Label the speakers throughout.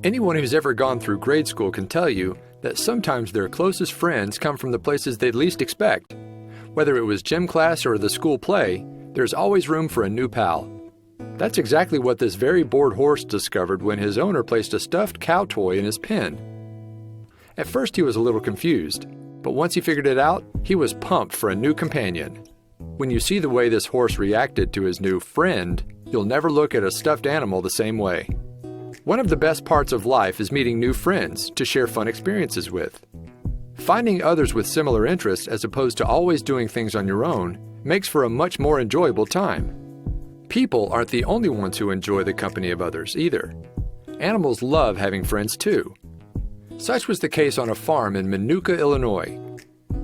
Speaker 1: Anyone who's ever gone through grade school can tell you that sometimes their closest friends come from the places they'd least expect. Whether it was gym class or the school play, there's always room for a new pal. That's exactly what this very bored horse discovered when his owner placed a stuffed cow toy in his pen. At first he was a little confused, but once he figured it out, he was pumped for a new companion. When you see the way this horse reacted to his new friend, you'll never look at a stuffed animal the same way. One of the best parts of life is meeting new friends to share fun experiences with. Finding others with similar interests as opposed to always doing things on your own makes for a much more enjoyable time. People aren't the only ones who enjoy the company of others either. Animals love having friends too. Such was the case on a farm in Minooka, Illinois,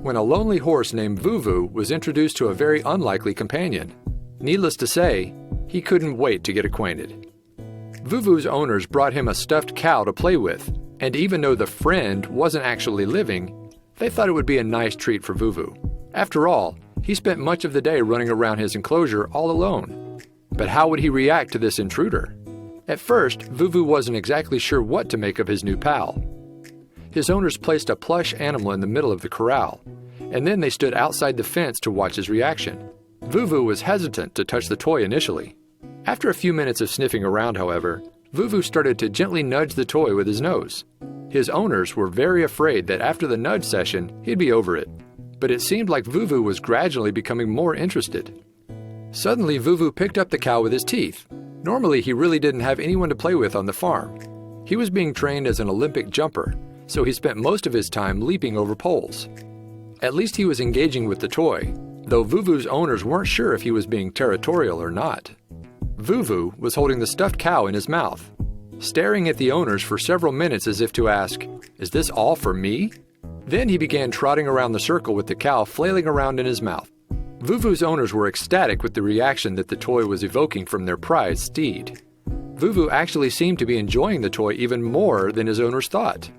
Speaker 1: when a lonely horse named Vuvu was introduced to a very unlikely companion. Needless to say, he couldn't wait to get acquainted. Vuvu's owners brought him a stuffed cow to play with, and even though the friend wasn't actually living, they thought it would be a nice treat for Vuvu. After all, he spent much of the day running around his enclosure all alone. But how would he react to this intruder? At first, Vuvu wasn't exactly sure what to make of his new pal. His owners placed a plush animal in the middle of the corral, and then they stood outside the fence to watch his reaction. Vuvu was hesitant to touch the toy initially. After a few minutes of sniffing around, however, Vuvu started to gently nudge the toy with his nose. His owners were very afraid that after the nudge session, he'd be over it. But it seemed like Vuvu was gradually becoming more interested. Suddenly, Vuvu picked up the cow with his teeth. Normally, he really didn't have anyone to play with on the farm. He was being trained as an Olympic jumper, so he spent most of his time leaping over poles. At least he was engaging with the toy, though Vuvu's owners weren't sure if he was being territorial or not. Vuvu was holding the stuffed cow in his mouth, staring at the owners for several minutes as if to ask, "Is this all for me?" Then he began trotting around the circle with the cow flailing around in his mouth. Vuvu's owners were ecstatic with the reaction that the toy was evoking from their prized steed. Vuvu actually seemed to be enjoying the toy even more than his owners thought.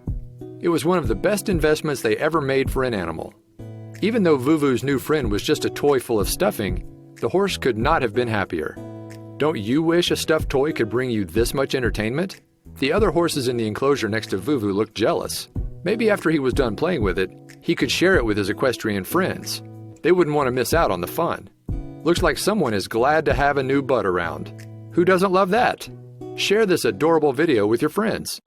Speaker 1: It was one of the best investments they ever made for an animal. Even though Vuvu's new friend was just a toy full of stuffing, the horse could not have been happier. Don't you wish a stuffed toy could bring you this much entertainment? The other horses in the enclosure next to Vuvu looked jealous. Maybe after he was done playing with it, he could share it with his equestrian friends. They wouldn't want to miss out on the fun. Looks like someone is glad to have a new bud around. Who doesn't love that? Share this adorable video with your friends.